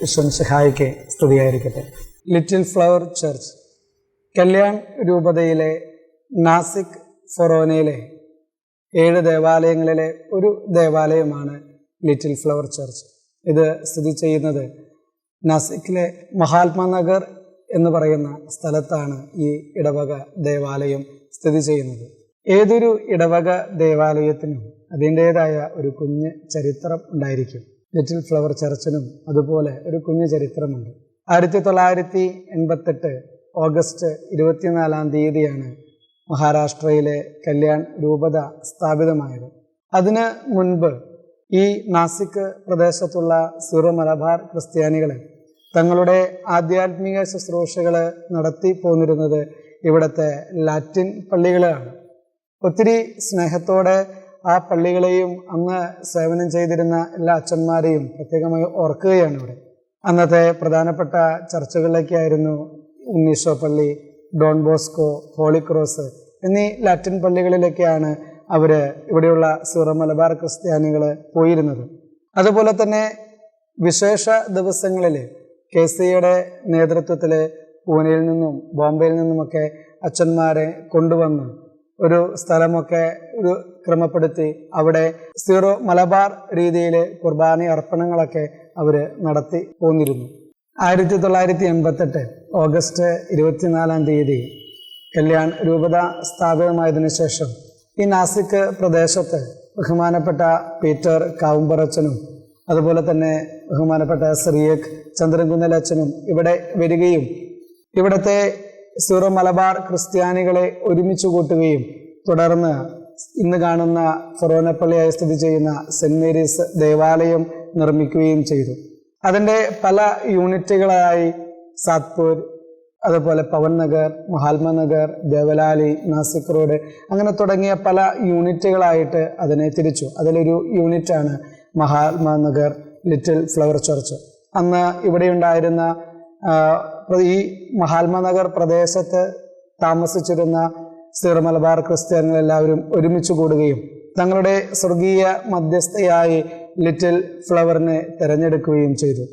ഈശ്വരൻസിഹായിക്ക് സ്തുതിയായിരിക്കട്ടെ. Little flower church Kalyan രൂപതയിലെ നാസിക് ഫൊറോനയിലെ 7 ദേവാലയങ്ങളിലെ ഒരു ദേവാലയമാണ് ലിറ്റിൽ ഫ്ലവർ ചർച്ച്. ഇത് സ്ഥിതി ചെയ്യുന്നത് നാസിക്കിലെ മഹാത്മാനഗർ എന്ന് പറയുന്ന സ്ഥലത്താണ് ഈ ഇടവക ദേവാലയം സ്ഥിതി ചെയ്യുന്നത്. ഏതൊരു ഇടവക ദേവാലയത്തിനും അതിൻ്റേതായ ഒരു കുഞ്ഞ് ചരിത്രം ഉണ്ടായിരിക്കും. ലിറ്റിൽ ഫ്ലവർ ചർച്ചിനും അതുപോലെ ഒരു കുഞ്ഞു ചരിത്രമുണ്ട്. 1988 ഓഗസ്റ്റ് 24 മഹാരാഷ്ട്രയിലെ കല്യാൺ രൂപത സ്ഥാപിതമായത്. അതിന് മുൻപ് ഈ നാസിക് പ്രദേശത്തുള്ള സിറോ മലബാർ ക്രിസ്ത്യാനികൾ തങ്ങളുടെ ആധ്യാത്മിക ശുശ്രൂഷകൾ നടത്തി പോന്നിരുന്നത് ഇവിടുത്തെ ലാറ്റിൻ പള്ളികളാണ്. ഒത്തിരി സ്നേഹത്തോടെ ആ പള്ളികളെയും അന്ന് സേവനം ചെയ്തിരുന്ന എല്ലാ അച്ഛന്മാരെയും പ്രത്യേകമായി ഓർക്കുകയാണ് ഇവിടെ. അന്നത്തെ പ്രധാനപ്പെട്ട ചർച്ചുകളിലേക്കായിരുന്നു ഉണ്ണീശോ പള്ളി, ഡോൺ ബോസ്കോ, ഹോളി ക്രോസ് എന്നീ ലാറ്റിൻ പള്ളികളിലേക്കാണ് ഇവിടെയുള്ള സിറോ മലബാർ ക്രിസ്ത്യാനികൾ പോയിരുന്നത്. അതുപോലെ തന്നെ വിശേഷ ദിവസങ്ങളിൽ KCയുടെ നേതൃത്വത്തിൽ പൂനെയിൽ നിന്നും ബോംബെയിൽ നിന്നുമൊക്കെ അച്ഛന്മാരെ കൊണ്ടുവന്ന് ഒരു സ്ഥലമൊക്കെ ക്രമപ്പെടുത്തി അവിടെ സിറോ മലബാർ രീതിയിൽ കുർബാന അർപ്പണങ്ങളൊക്കെ നടത്തി പോന്നിരുന്നു. 1988 ഓഗസ്റ്റ് 24 കല്യാൺ രൂപത സ്ഥാപിതമായതിനു ശേഷം ഈ നാസിക് പ്രദേശത്ത് ബഹുമാനപ്പെട്ട പീറ്റർ കാവുമ്പറച്ചനും അതുപോലെ തന്നെ ബഹുമാനപ്പെട്ട സിറിയക് ചന്ദ്രൻകുന്നലച്ചനും ഇവിടെ വരികയും ഇവിടുത്തെ സിറോ മലബാർ ക്രിസ്ത്യാനികളെ ഒരുമിച്ച് കൂട്ടുകയും തുടർന്ന് ഇന്ന് കാണുന്ന ഫൊറോനപ്പള്ളിയായി സ്ഥിതി ചെയ്യുന്ന സെന്റ് മേരീസ് ദേവാലയം നിർമ്മിക്കുകയും ചെയ്തു. അതിൻ്റെ പല യൂണിറ്റുകളായി സാത്പൂർ, അതുപോലെ പവൻ നഗർ, മഹാത്മാനഗർ, ദേവലാലി, നാസിക് റോഡ് അങ്ങനെ തുടങ്ങിയ പല യൂണിറ്റുകളായിട്ട് അതിനെ തിരിച്ചു. അതിലൊരു യൂണിറ്റാണ് മഹാത്മാനഗർ ലിറ്റിൽ ഫ്ലവർ ചർച്ച്. അന്ന് ഇവിടെ ഉണ്ടായിരുന്ന ഈ മഹാത്മാനഗർ പ്രദേശത്ത് താമസിച്ചിരുന്ന സിറോ മലബാർ ക്രിസ്ത്യാനികൾ എല്ലാവരും ഒരുമിച്ച് കൂടുകയും തങ്ങളുടെ സ്വർഗീയ മധ്യസ്ഥയായി ലിറ്റിൽ ഫ്ലവറിനെ തിരഞ്ഞെടുക്കുകയും ചെയ്തു.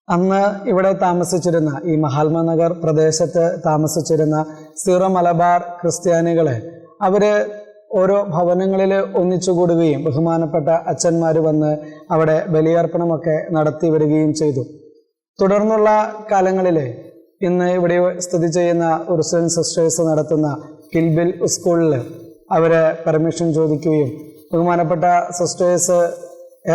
അന്ന് ഇവിടെ താമസിച്ചിരുന്ന ഈ മഹാത്മാനഗർ പ്രദേശത്ത് താമസിച്ചിരുന്ന സിറോ മലബാർ ക്രിസ്ത്യാനികളെ ഓരോ ഭവനങ്ങളിൽ ഒന്നിച്ചുകൂടുകയും ബഹുമാനപ്പെട്ട അച്ഛന്മാർ വന്ന് അവിടെ ബലിയർപ്പണമൊക്കെ നടത്തി വരികയും ചെയ്തു. തുടർന്നുള്ള കാലങ്ങളിൽ ഇന്ന് ഇവിടെ സ്ഥിതി ചെയ്യുന്ന ഉർസുലൻ സിസ്റ്റേഴ്സ് നടത്തുന്ന കിൽബിൽ സ്കൂളിൽ പെർമിഷൻ ചോദിക്കുകയും ബഹുമാനപ്പെട്ട സിസ്റ്റേഴ്സ്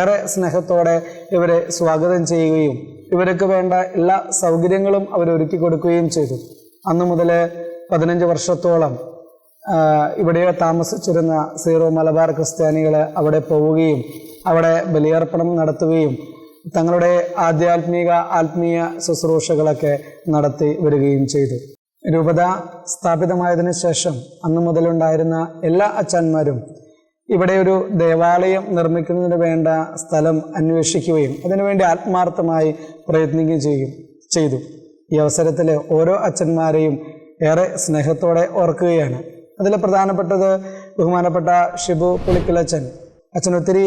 ഏറെ സ്നേഹത്തോടെ ഇവരെ സ്വാഗതം ചെയ്യുകയും ഇവർക്ക് വേണ്ട എല്ലാ സൗകര്യങ്ങളും ഒരുക്കി കൊടുക്കുകയും ചെയ്തു. അന്നു മുതൽ 15 വർഷത്തോളം ഇവിടെ താമസിച്ചിരുന്ന സീറോ മലബാർ ക്രിസ്ത്യാനികൾ അവിടെ പോവുകയും അവിടെ ബലിയർപ്പണം നടത്തുകയും തങ്ങളുടെ ആത്മീയ ശുശ്രൂഷകളൊക്കെ നടത്തി വരികയും ചെയ്തു. രൂപത സ്ഥാപിതമായതിനു ശേഷം അന്നു മുതലുണ്ടായിരുന്ന എല്ലാ അച്ഛന്മാരും ഇവിടെ ഒരു ദേവാലയം നിർമ്മിക്കുന്നതിന് വേണ്ട സ്ഥലം അന്വേഷിക്കുകയും അതിനുവേണ്ടി ആത്മാർത്ഥമായി പ്രയത്നിക്കുകയും ചെയ്തു. ഈ അവസരത്തിൽ ഓരോ അച്ഛന്മാരെയും ഏറെ സ്നേഹത്തോടെ ഓർക്കുകയാണ്. അതിൽ പ്രധാനപ്പെട്ടത് ബഹുമാനപ്പെട്ട ഷിബു പുളിക്കലച്ചൻ. അച്ഛൻ ഒത്തിരി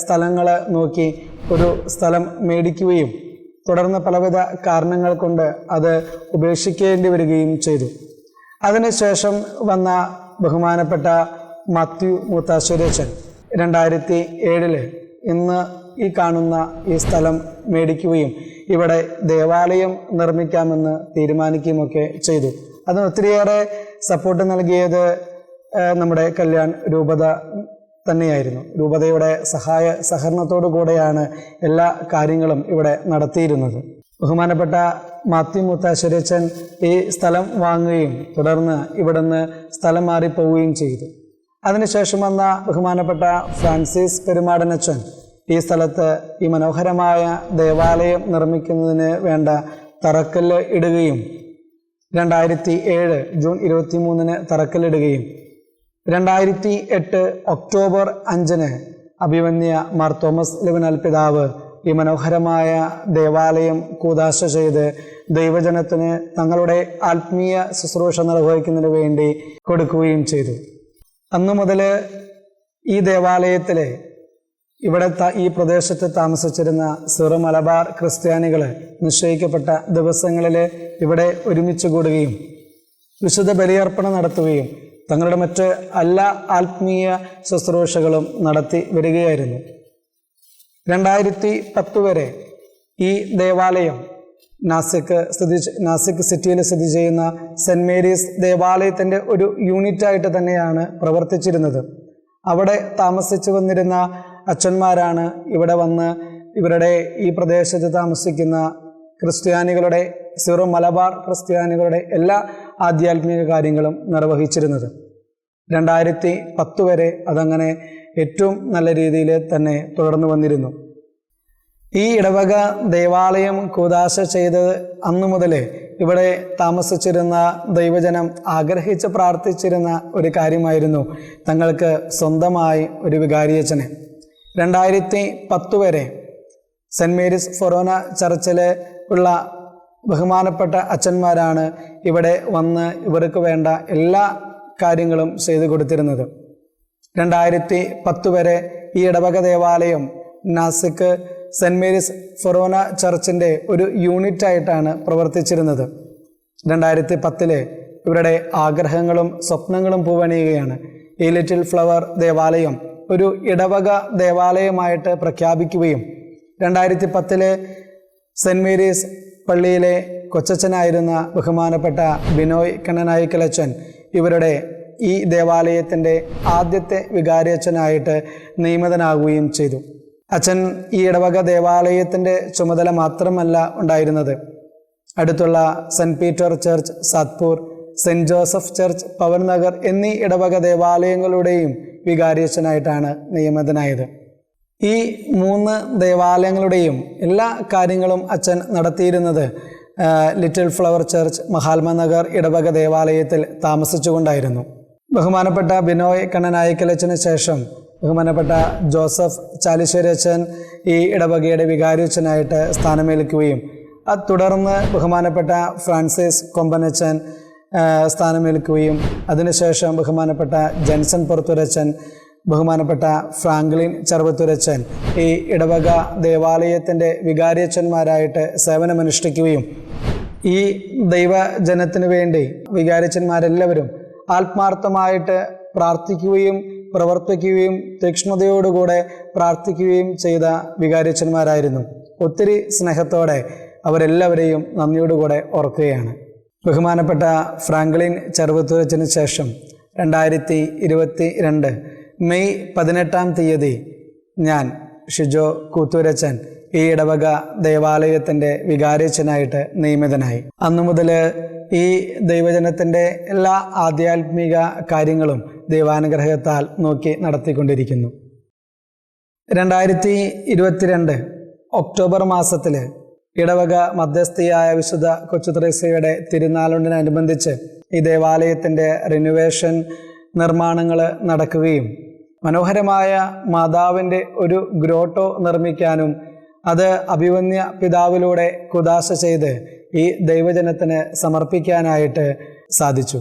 സ്ഥലങ്ങൾ നോക്കി ഒരു സ്ഥലം മേടിക്കുകയും തുടർന്ന് പലവിധ കാരണങ്ങൾ കൊണ്ട് അത് ഉപേക്ഷിക്കേണ്ടി വരികയും ചെയ്തു. അതിനുശേഷം വന്ന ബഹുമാനപ്പെട്ട മാത്യു മൂത്താശ്ശേരിയച്ചൻ 2007 ഇന്ന് ഈ കാണുന്ന ഈ സ്ഥലം മേടിക്കുകയും ഇവിടെ ദേവാലയം നിർമ്മിക്കാമെന്ന് തീരുമാനിക്കുകയുമൊക്കെ ചെയ്തു. അതിന് ഒത്തിരിയേറെ സപ്പോർട്ട് നൽകിയത് നമ്മുടെ കല്യാൺ രൂപത തന്നെയായിരുന്നു. രൂപതയുടെ സഹകരണത്തോടു കൂടെയാണ് എല്ലാ കാര്യങ്ങളും ഇവിടെ നടത്തിയിരുന്നത്. ബഹുമാനപ്പെട്ട മാത്യു മൂത്താശ്ശേരിയച്ചൻ ഈ സ്ഥലം വാങ്ങുകയും തുടർന്ന് ഇവിടുന്ന് സ്ഥലം മാറിപ്പോവുകയും ചെയ്തു. അതിനുശേഷം വന്ന ബഹുമാനപ്പെട്ട ഫ്രാൻസിസ് പെരുമാടനച്ചൻ ഈ സ്ഥലത്ത് ഈ മനോഹരമായ ദേവാലയം നിർമ്മിക്കുന്നതിന് വേണ്ട തറക്കല്ല് ഇടുകയും 2007 ജൂൺ 23 തറക്കല്ലിടുകയും 2008 ഒക്ടോബർ 5 അഭിമന്യ മാർ തോമസ് ലിവനാൽ പിതാവ് ഈ മനോഹരമായ ദേവാലയം കൂദാശ ചെയ്ത് ദൈവജനത്തിന് തങ്ങളുടെ ആത്മീയ ശുശ്രൂഷ നിർവഹിക്കുന്നതിന് വേണ്ടി കൊടുക്കുകയും ചെയ്തു. അന്നു മുതൽ ഈ ദേവാലയത്തിൽ ഇവിടെ ഈ പ്രദേശത്ത് താമസിച്ചിരുന്ന സീറോ മലബാർ ക്രിസ്ത്യാനികൾ നിശ്ചയിക്കപ്പെട്ട ദിവസങ്ങളിൽ ഇവിടെ ഒരുമിച്ച് കൂടുകയും വിശുദ്ധ ബലിയർപ്പണം നടത്തുകയും തങ്ങളുടെ മറ്റ് എല്ലാ ആത്മീയ ശുശ്രൂഷകളും നടത്തി വരികയായിരുന്നു. 2010 വരെ ഈ ദേവാലയം നാസിക് സിറ്റിയിൽ സ്ഥിതി ചെയ്യുന്ന സെൻറ് മേരീസ് ദേവാലയത്തിൻ്റെ ഒരു യൂണിറ്റായിട്ട് തന്നെയാണ് പ്രവർത്തിച്ചിരുന്നത്. അവിടെ താമസിച്ചു വന്നിരുന്ന അച്ഛന്മാരാണ് ഇവിടെ വന്ന് ഇവരുടെ ഈ പ്രദേശത്ത് താമസിക്കുന്ന ക്രിസ്ത്യാനികളുടെ സീറോ മലബാർ ക്രിസ്ത്യാനികളുടെ എല്ലാ ആധ്യാത്മിക കാര്യങ്ങളും നിർവഹിച്ചിരുന്നത്. 2010 വരെ അതങ്ങനെ ഏറ്റവും നല്ല രീതിയിൽ തന്നെ തുടർന്നു വന്നിരുന്നു. ഈ ഇടവക ദേവാലയം കൂദാശ ചെയ്തത് അന്നു മുതൽ ഇവിടെ താമസിച്ചിരുന്ന ദൈവജനം ആഗ്രഹിച്ച് പ്രാർത്ഥിച്ചിരുന്ന ഒരു കാര്യമായിരുന്നു തങ്ങൾക്ക് സ്വന്തമായി ഒരു വികാരിയച്ഛനെ. 2010 വരെ സെൻറ് മേരീസ് ഫൊറോന ചർച്ചിൽ ഉള്ള ബഹുമാനപ്പെട്ട അച്ഛന്മാരാണ് ഇവിടെ വന്ന് ഇവർക്ക് വേണ്ട എല്ലാ കാര്യങ്ങളും ചെയ്തു കൊടുത്തിരുന്നത്. 2010 വരെ ഈ ഇടവക ദേവാലയം നാസിക് സെൻറ് മേരീസ് ഫൊറോന ചർച്ചിൻ്റെ ഒരു യൂണിറ്റായിട്ടാണ് പ്രവർത്തിച്ചിരുന്നത്. 2010 ഇവരുടെ ആഗ്രഹങ്ങളും സ്വപ്നങ്ങളും പൂവണിയുകയാണ്. ഈ ലിറ്റിൽ ഫ്ലവർ ദേവാലയം ഒരു ഇടവക ദേവാലയമായിട്ട് പ്രഖ്യാപിക്കുകയും 2010 സെൻറ് മേരീസ് പള്ളിയിലെ കൊച്ചച്ഛനായിരുന്ന ബഹുമാനപ്പെട്ട ബിനോയ് കണ്ണനായിക്കലച്ചൻ ഇവരുടെ ഈ ദേവാലയത്തിൻ്റെ ആദ്യത്തെ വികാരിയച്ഛനായിട്ട് നിയമിതനാകുകയും ചെയ്തു. അച്ഛൻ ഈ ഇടവക ദേവാലയത്തിൻ്റെ ചുമതല മാത്രമല്ല ഉണ്ടായിരുന്നത്, അടുത്തുള്ള Saint Peter church Satpur, Saint Joseph church Pawan Nagar എന്നീ ഇടവക ദേവാലയങ്ങളുടെയും വികാരിയച്ഛനായിട്ടാണ് നിയമിതനായത്. ഈ 3 ദേവാലയങ്ങളുടെയും എല്ലാ കാര്യങ്ങളും അച്ഛൻ നടത്തിയിരുന്നത് ലിറ്റിൽ ഫ്ലവർ ചർച്ച് മഹാത്മനഗർ ഇടവക ദേവാലയത്തിൽ താമസിച്ചുകൊണ്ടായിരുന്നു. ബഹുമാനപ്പെട്ട ബിനോയ് കണ്ണനായിക്കലച്ചന് ശേഷം ബഹുമാനപ്പെട്ട ജോസഫ് ചാലിശ്ശേരി അച്ഛൻ ഈ ഇടവകയുടെ വികാരിയച്ഛനായിട്ട് സ്ഥാനമേൽക്കുകയും തുടർന്ന് ബഹുമാനപ്പെട്ട ഫ്രാൻസിസ് കൊമ്പനച്ചൻ സ്ഥാനമേൽക്കുകയും അതിനുശേഷം ബഹുമാനപ്പെട്ട ജൻസൺ പുറത്തുരച്ചൻ, ബഹുമാനപ്പെട്ട ഫ്രാങ്ക്ലിൻ ചെറുവത്തൂരച്ചൻ ഈ ഇടവക ദേവാലയത്തിൻ്റെ വികാരിയച്ഛന്മാരായിട്ട് സേവനമനുഷ്ഠിക്കുകയും ഈ ദൈവജനത്തിന് വേണ്ടി വികാരിയച്ഛന്മാരെല്ലാവരും ആത്മാർത്ഥമായിട്ട് പ്രാർത്ഥിക്കുകയും പ്രവർത്തിക്കുകയും തീക്ഷ്ണതയോടുകൂടെ പ്രാർത്ഥിക്കുകയും ചെയ്ത വികാരിയച്ഛന്മാരായിരുന്നു. ഒത്തിരി സ്നേഹത്തോടെ അവരെല്ലാവരെയും നന്ദിയോടുകൂടെ ഓർക്കുകയാണ്. ബഹുമാനപ്പെട്ട ഫ്രാങ്ക്ലിൻ ചെറുവത്തൂരച്ചന് ശേഷം 2022 മെയ് 18 ഞാൻ ഷിജോ കൂത്തൂരച്ചൻ ഈ ഇടവക ദേവാലയത്തിൻ്റെ വികാരിയച്ഛനായിട്ട് നിയമിതനായി. അന്നു മുതൽ ഈ ദൈവജനത്തിൻ്റെ എല്ലാ ആധ്യാത്മിക കാര്യങ്ങളും ദൈവാനുഗ്രഹത്താൽ നോക്കി നടത്തിക്കൊണ്ടിരിക്കുന്നു. 2022 ഒക്ടോബർ മാസത്തിൽ ഇടവക മധ്യസ്ഥയായ വിശുദ്ധ കൊച്ചുത്രേസ്യയുടെ തിരുനാളിനോടനുബന്ധിച്ച് ഈ ദേവാലയത്തിൻ്റെ റിനോവേഷൻ നിർമ്മാണങ്ങൾ നടക്കുകയും മനോഹരമായ മാതാവിൻ്റെ ഒരു ഗ്രോട്ടോ നിർമ്മിക്കാനും അത് അഭിമന്യ പിതാവിലൂടെ കുദാശ ചെയ്ത് ഈ ദൈവജനത്തിന് സമർപ്പിക്കാനായിട്ട് സാധിച്ചു.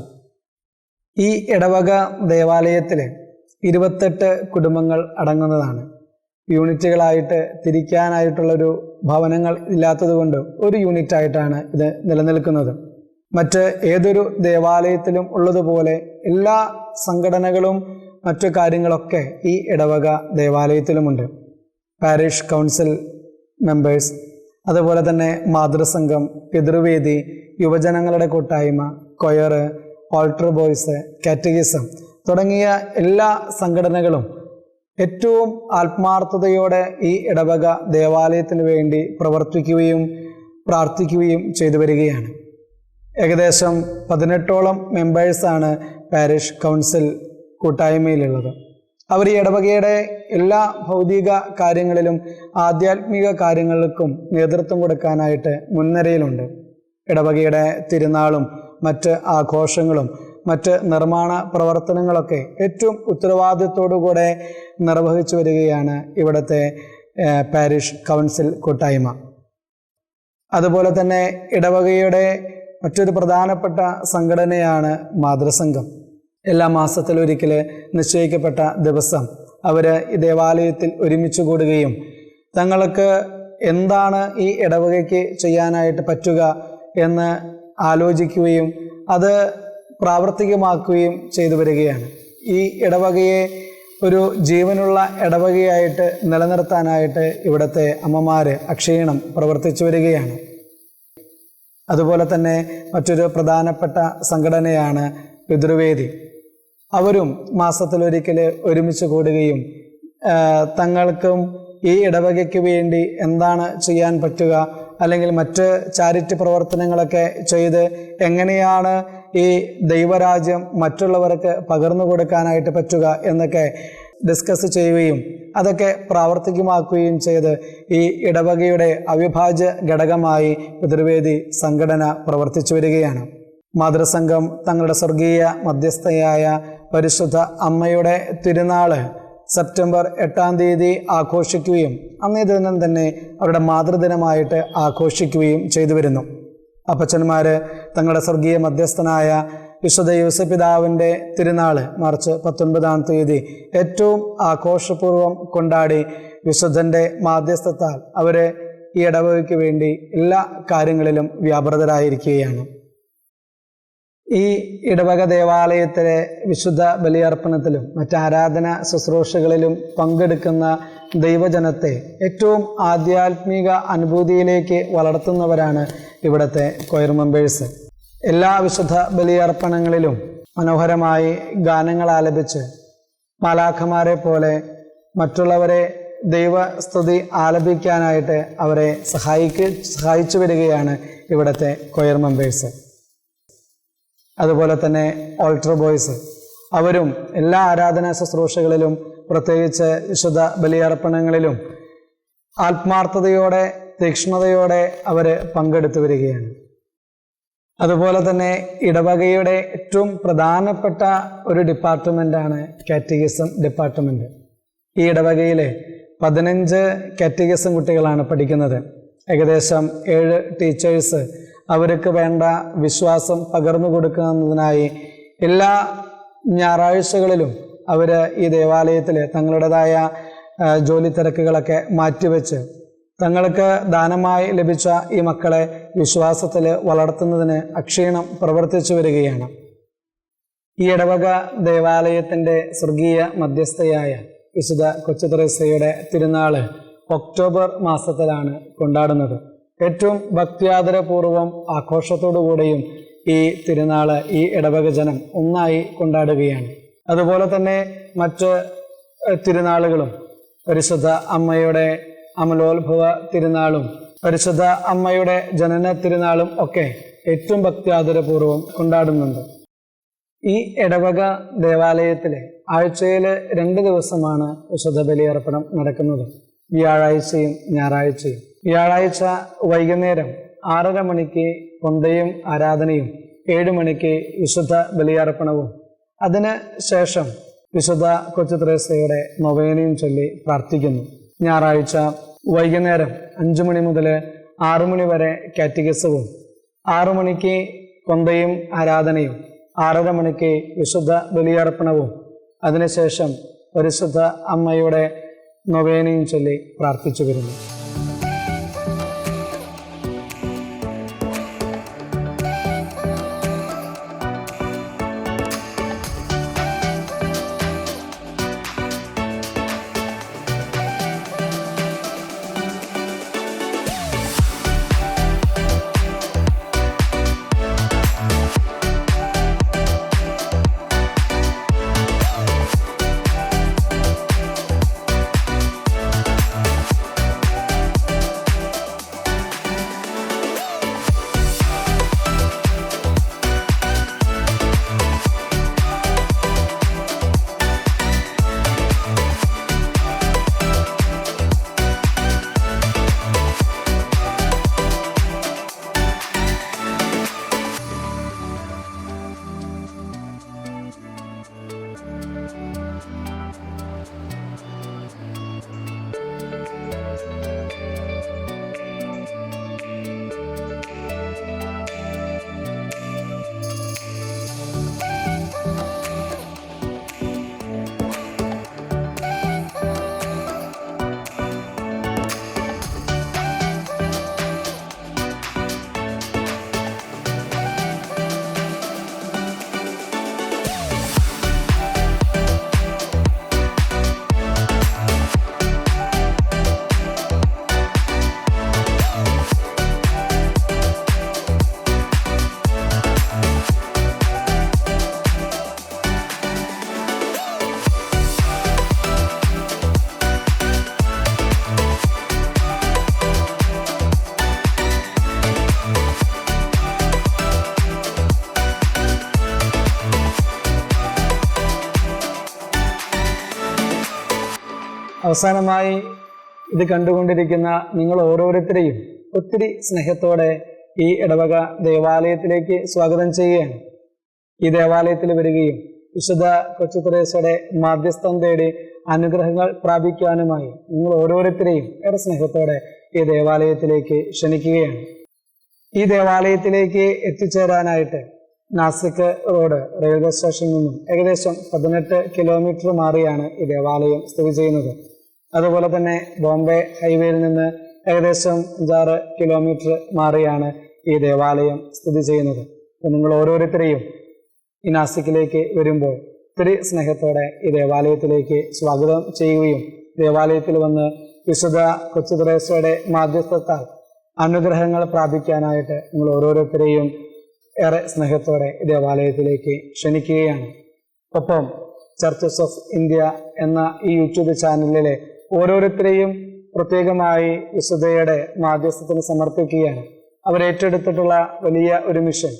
ഈ ഇടവക ദേവാലയത്തിൽ 28 കുടുംബങ്ങൾ അടങ്ങുന്നതാണ്. യൂണിറ്റുകളായിട്ട് തിരിക്കാനായിട്ടുള്ളൊരു ഭവനങ്ങൾ ഇല്ലാത്തതുകൊണ്ട് ഒരു യൂണിറ്റായിട്ടാണ് ഇത് നിലനിൽക്കുന്നത്. മറ്റ് ഏതൊരു ദേവാലയത്തിലും ഉള്ളതുപോലെ എല്ലാ സംഘടനകളും മറ്റു കാര്യങ്ങളൊക്കെ ഈ ഇടവക ദേവാലയത്തിലുമുണ്ട്. പാരിഷ് കൗൺസിൽ മെമ്പേഴ്സ്, അതുപോലെ തന്നെ മാതൃസംഘം, പിതൃവേദി, യുവജനങ്ങളുടെ കൂട്ടായ്മ, കൊയർ, ഓൾട്ടർ ബോയ്സ്, കാറ്റഗിസം തുടങ്ങിയ എല്ലാ സംഘടനകളും ഏറ്റവും ആത്മാർത്ഥതയോടെ ഈ ഇടവക ദേവാലയത്തിന് വേണ്ടി പ്രവർത്തിക്കുകയും പ്രാർത്ഥിക്കുകയും ചെയ്തു വരികയാണ്. ഏകദേശം 18ഓളം മെമ്പേഴ്സാണ് പാരിഷ് കൗൺസിൽ കൂട്ടായ്മയിലുള്ളത്. അവർ ഈ ഇടവകയുടെ എല്ലാ ഭൗതിക കാര്യങ്ങളിലും ആധ്യാത്മിക കാര്യങ്ങൾക്കും നേതൃത്വം കൊടുക്കാനായിട്ട് മുൻനിരയിലുണ്ട്. ഇടവകയുടെ തിരുനാളും മറ്റ് ആഘോഷങ്ങളും മറ്റ് നിർമ്മാണ പ്രവർത്തനങ്ങളൊക്കെ ഏറ്റവും ഉത്തരവാദിത്തോടുകൂടെ നിർവഹിച്ചു വരികയാണ് ഇവിടുത്തെ പാരിഷ് കൗൺസിൽ കൂട്ടായ്മ. അതുപോലെ തന്നെ ഇടവകയുടെ മറ്റൊരു പ്രധാനപ്പെട്ട സംഘടനയാണ് മാതൃസംഘം. എല്ലാ മാസത്തിലൊരിക്കൽ നിശ്ചയിക്കപ്പെട്ട ദിവസം അവർ ഈ ദേവാലയത്തിൽ ഒരുമിച്ച് കൂടുകയും തങ്ങൾക്ക് എന്താണ് ഈ ഇടവകയ്ക്ക് ചെയ്യാനായിട്ട് പറ്റുക എന്ന് ആലോചിക്കുകയും അത് പ്രാവർത്തികമാക്കുകയും ചെയ്തു വരികയാണ്. ഈ ഇടവകയെ ഒരു ജീവനുള്ള ഇടവകയായിട്ട് നിലനിർത്താനായിട്ട് ഇവിടുത്തെ അമ്മമാർ അക്ഷീണം പ്രവർത്തിച്ചു വരികയാണ്. അതുപോലെ തന്നെ മറ്റൊരു പ്രധാനപ്പെട്ട സംഘടനയാണ് പിതൃവേദി. അവരും മാസത്തിലൊരിക്കൽ ഒരുമിച്ച് കൂടുകയും തങ്ങൾക്കും ഈ ഇടവകയ്ക്ക് വേണ്ടി എന്താണ് ചെയ്യാൻ പറ്റുക, അല്ലെങ്കിൽ മറ്റ് ചാരിറ്റി പ്രവർത്തനങ്ങളൊക്കെ ചെയ്ത് എങ്ങനെയാണ് ഈ ദൈവരാജ്യം മറ്റുള്ളവർക്ക് പകർന്നു കൊടുക്കാനായിട്ട് പറ്റുക എന്നൊക്കെ ഡിസ്കസ് ചെയ്യുകയും അതൊക്കെ പ്രാവർത്തികമാക്കുകയും ചെയ്ത് ഈ ഇടവകയുടെ അവിഭാജ്യ ഘടകമായി പിതൃവേദി സംഘടന പ്രവർത്തിച്ചു വരികയാണ്. മാതൃസംഘം തങ്ങളുടെ സ്വർഗീയ മധ്യസ്ഥയായ പരിശുദ്ധ അമ്മയുടെ തിരുനാള് സെപ്റ്റംബർ 8-ാം തീയതി ആഘോഷിക്കുകയും അന്നേ ദിനം തന്നെ അവരുടെ മാതൃദിനമായിട്ട് ആഘോഷിക്കുകയും ചെയ്തു വരുന്നു. അപ്പച്ചന്മാർ തങ്ങളുടെ സ്വർഗീയ മധ്യസ്ഥനായ വിശുദ്ധ യൂസഫ് പിതാവിൻ്റെ തിരുനാൾ മാർച്ച് 19-ാം തീയതി ഏറ്റവും ആഘോഷപൂർവ്വം കൊണ്ടാടി വിശുദ്ധൻ്റെ മാധ്യസ്ഥത്താൽ അവർ ഈ ഇടവകയ്ക്ക് വേണ്ടി എല്ലാ കാര്യങ്ങളിലും വ്യാപൃതരായിരിക്കുകയാണ്. ഈ ഇടവക ദേവാലയത്തിലെ വിശുദ്ധ ബലിയർപ്പണത്തിലും മറ്റ് ആരാധന ശുശ്രൂഷകളിലും പങ്കെടുക്കുന്ന ദൈവജനത്തെ ഏറ്റവും ആധ്യാത്മിക അനുഭൂതിയിലേക്ക് വളർത്തുന്നവരാണ് ഇവിടുത്തെ കൊയർ മെമ്പേഴ്സ്. എല്ലാ വിശുദ്ധ ബലിയർപ്പണങ്ങളിലും മനോഹരമായി ഗാനങ്ങൾ ആലപിച്ച് മാലാഖമാരെ പോലെ മറ്റുള്ളവരെ ദൈവസ്തുതി ആലപിക്കാനായിട്ട് അവരെ സഹായിച്ചു വരികയാണ് ഇവിടുത്തെ കൊയർ മെമ്പേഴ്സ്. അതുപോലെ തന്നെ ഓൾട്ടർ ബോയ്സ്, അവരും എല്ലാ ആരാധനാ ശുശ്രൂഷകളിലും പ്രത്യേകിച്ച് വിശുദ്ധ ബലിയർപ്പണങ്ങളിലും ആത്മാർത്ഥതയോടെ തീക്ഷ്ണതയോടെ അവർ പങ്കെടുത്തു വരികയാണ്. അതുപോലെ തന്നെ ഇടവകയുടെ ഏറ്റവും പ്രധാനപ്പെട്ട ഒരു ഡിപ്പാർട്ട്മെൻറ്റാണ് കാറ്റഗിസം ഡിപ്പാർട്ട്മെൻറ്റ്. ഈ ഇടവകയിലെ 15 കാറ്റഗിസം കുട്ടികളാണ് പഠിക്കുന്നത്. ഏകദേശം 7 ടീച്ചേഴ്സ് അവർക്ക് വേണ്ട വിശ്വാസം പകർന്നു കൊടുക്കുന്നതിനായി എല്ലാ ഞായറാഴ്ചകളിലും അവർ ഈ ദേവാലയത്തിൽ തങ്ങളുടേതായ ജോലി തിരക്കുകളൊക്കെ മാറ്റിവെച്ച് തങ്ങൾക്ക് ദാനമായി ലഭിച്ച ഈ മക്കളെ വിശ്വാസത്തിൽ വളർത്തുന്നതിന് അക്ഷീണം പ്രവർത്തിച്ചു വരികയാണ്. ഈ ഇടവക ദേവാലയത്തിൻ്റെ സ്വർഗീയ മധ്യസ്ഥയായ വിശുദ്ധ കൊച്ചുത്രേസ്യയുടെ തിരുനാൾ ഒക്ടോബർ മാസത്തിലാണ് കൊണ്ടാടുന്നത്. ഏറ്റവും ഭക്തിയാദരപൂർവ്വം ആഘോഷത്തോടുകൂടെയും ഈ തിരുനാൾ ഈ ഇടവക ജനം ഒന്നായി കൊണ്ടാടുകയാണ്. അതുപോലെ തന്നെ മറ്റ് തിരുനാളുകളും പരിശുദ്ധ അമ്മയുടെ അമലോത്ഭവ തിരുനാളും പരിശുദ്ധ അമ്മയുടെ ജനന തിരുനാളും ഒക്കെ ഏറ്റവും ഭക്തിയാദരപൂർവ്വം കൊണ്ടാടുന്നുണ്ട്. ഈ ഇടവക ദേവാലയത്തിലെ ആഴ്ചയിൽ 2 ദിവസമാണ് വിശുദ്ധ ബലിയർപ്പണം നടക്കുന്നത്, വ്യാഴാഴ്ചയും ഞായറാഴ്ചയും. വ്യാഴാഴ്ച വൈകുന്നേരം 6:30 മണിക്ക് കൊന്തയും ആരാധനയും 7 മണിക്ക് വിശുദ്ധ ബലിയർപ്പണവും അതിന് ശേഷം വിശുദ്ധ കൊച്ചു ത്രേസ്യയുടെ നൊവേനയും ചൊല്ലി പ്രാർത്ഥിക്കുന്നു. ഞായറാഴ്ച വൈകുന്നേരം 5 മണി മുതൽ 6 മണി വരെ കാറ്റഗിസവും 6 മണിക്ക് കൊന്തയും ആരാധനയും 6:30 മണിക്ക് വിശുദ്ധ ബലിയർപ്പണവും അതിനുശേഷം പരിശുദ്ധ അമ്മയുടെ നൊവേനയും ചൊല്ലി പ്രാർത്ഥിച്ചു വരുന്നു. അവസാനമായി ഇത് കണ്ടുകൊണ്ടിരിക്കുന്ന നിങ്ങൾ ഓരോരുത്തരെയും ഒത്തിരി സ്നേഹത്തോടെ ഈ ഇടവക ദേവാലയത്തിലേക്ക് സ്വാഗതം ചെയ്യുകയാണ്. ഈ ദേവാലയത്തിൽ വരികയും വിശുദ്ധ കൊച്ചു ത്രേസ്യയുടെ മാധ്യസ്ഥം തേടി അനുഗ്രഹങ്ങൾ പ്രാപിക്കാനുമായി നിങ്ങൾ ഓരോരുത്തരെയും ഏറെ സ്നേഹത്തോടെ ഈ ദേവാലയത്തിലേക്ക് ക്ഷണിക്കുകയാണ്. ഈ ദേവാലയത്തിലേക്ക് എത്തിച്ചേരാനായിട്ട് നാസിക് റോഡ് റെയിൽവേ സ്റ്റേഷനിൽ നിന്നും ഏകദേശം 18 കിലോമീറ്റർ മാറിയാണ് ഈ ദേവാലയം സ്ഥിതി ചെയ്യുന്നത്. അതുപോലെ തന്നെ ബോംബെ ഹൈവേയിൽ നിന്ന് ഏകദേശം 5-6 കിലോമീറ്റർ മാറിയാണ് ഈ ദേവാലയം സ്ഥിതി ചെയ്യുന്നത്. അപ്പോൾ നിങ്ങൾ ഓരോരുത്തരെയും ഈ നാസിക്കിലേക്ക് വരുമ്പോൾ ഒത്തിരി സ്നേഹത്തോടെ ഈ ദേവാലയത്തിലേക്ക് സ്വാഗതം ചെയ്യുകയും ദേവാലയത്തിൽ വന്ന് വിശുദ്ധ കൊച്ചു ത്രേസ്യയുടെ മാധ്യസ്ഥത്താൽ അനുഗ്രഹങ്ങൾ പ്രാപിക്കാനായിട്ട് നിങ്ങൾ ഓരോരുത്തരെയും ഏറെ സ്നേഹത്തോടെ ദേവാലയത്തിലേക്ക് ക്ഷണിക്കുകയാണ്. ഒപ്പം ചർച്ചസ് ഓഫ് ഇന്ത്യ എന്ന ഈ യൂട്യൂബ് ചാനലിലെ ഓരോരുത്തരെയും പ്രത്യേകമായി വിശുദ്ധയുടെ മാധ്യസ്ഥത്തിന് സമർപ്പിക്കുകയാണ്. അവരേറ്റെടുത്തിട്ടുള്ള വലിയ ഒരു മിഷൻ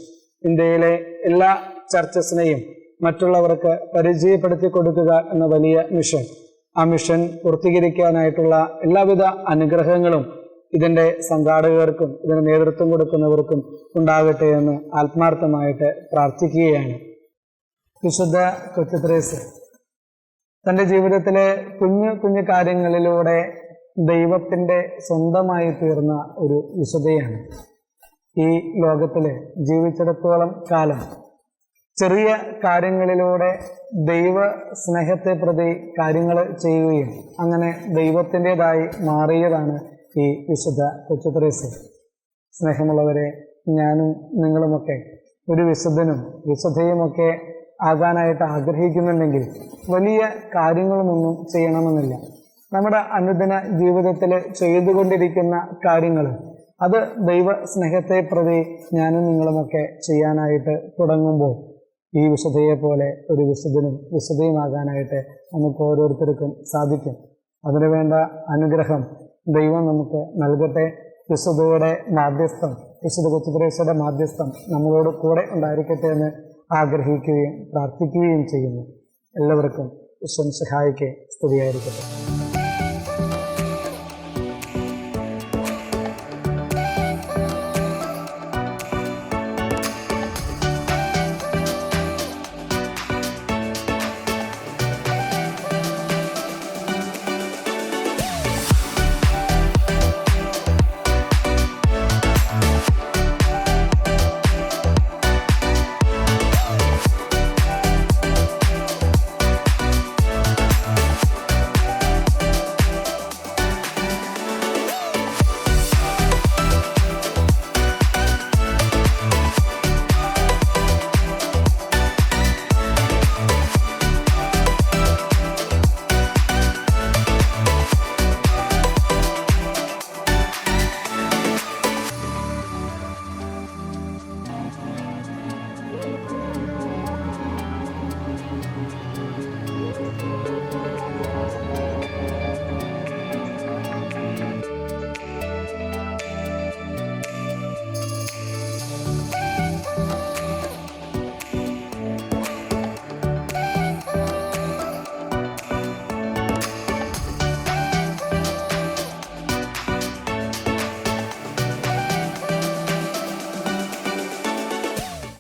ഇന്ത്യയിലെ എല്ലാ ചർച്ചസിനെയും മറ്റുള്ളവർക്ക് പരിചയപ്പെടുത്തി കൊടുക്കുക എന്ന വലിയ മിഷൻ. ആ മിഷൻ പൂർത്തീകരിക്കാനായിട്ടുള്ള എല്ലാവിധ അനുഗ്രഹങ്ങളും ഇതിൻ്റെ സംഘാടകർക്കും ഇതിന് നേതൃത്വം കൊടുക്കുന്നവർക്കും ഉണ്ടാകട്ടെ എന്ന് ആത്മാർത്ഥമായിട്ട് പ്രാർത്ഥിക്കുകയാണ്. വിശുദ്ധ കൊച്ചു ത്രേസ്യ തൻ്റെ ജീവിതത്തിലെ കുഞ്ഞു കുഞ്ഞു കാര്യങ്ങളിലൂടെ ദൈവത്തിൻ്റെ സ്വന്തമായി തീർന്ന ഒരു വിശുദ്ധയാണ്. ഈ ലോകത്തിൽ ജീവിച്ചിടത്തോളം കാലം ചെറിയ കാര്യങ്ങളിലൂടെ ദൈവ സ്നേഹത്തെ പ്രതി കാര്യങ്ങൾ ചെയ്യുകയും അങ്ങനെ ദൈവത്തിൻ്റെതായി മാറിയതാണ് ഈ വിശുദ്ധ കൊച്ചു ത്രേസ്യ. സ്നേഹമുള്ളവരെ, ഞാനും നിങ്ങളുമൊക്കെ ഒരു വിശുദ്ധനും വിശുദ്ധയുമൊക്കെ ആകാനായിട്ട് ആഗ്രഹിക്കുന്നുണ്ടെങ്കിൽ വലിയ കാര്യങ്ങളുമൊന്നും ചെയ്യണമെന്നില്ല. നമ്മുടെ അനുദിന ജീവിതത്തിൽ ചെയ്തുകൊണ്ടിരിക്കുന്ന കാര്യങ്ങൾ അത് ദൈവ സ്നേഹത്തെ പ്രതി ഞാനും നിങ്ങളുമൊക്കെ ചെയ്യാനായിട്ട് തുടങ്ങുമ്പോൾ ഈ വിശുദ്ധയെ പോലെ ഒരു വിശുദ്ധനും വിശുദ്ധയുമാകാനായിട്ട് നമുക്ക് ഓരോരുത്തർക്കും സാധിക്കും. അതിനുവേണ്ട അനുഗ്രഹം ദൈവം നമുക്ക് നൽകട്ടെ. വിശുദ്ധയുടെ മാധ്യസ്ഥം, വിശുദ്ധ കൊച്ചുത്രേസ്യയുടെ മാധ്യസ്ഥം നമ്മളോട് കൂടെ ഉണ്ടായിരിക്കട്ടെ എന്ന് ആഗ്രഹിക്കുകയും പ്രാർത്ഥിക്കുകയും ചെയ്യുന്നു. എല്ലാവർക്കും ഈശോ മിശിഹായ്ക്ക് സ്തുതിയായിരിക്കട്ടെ.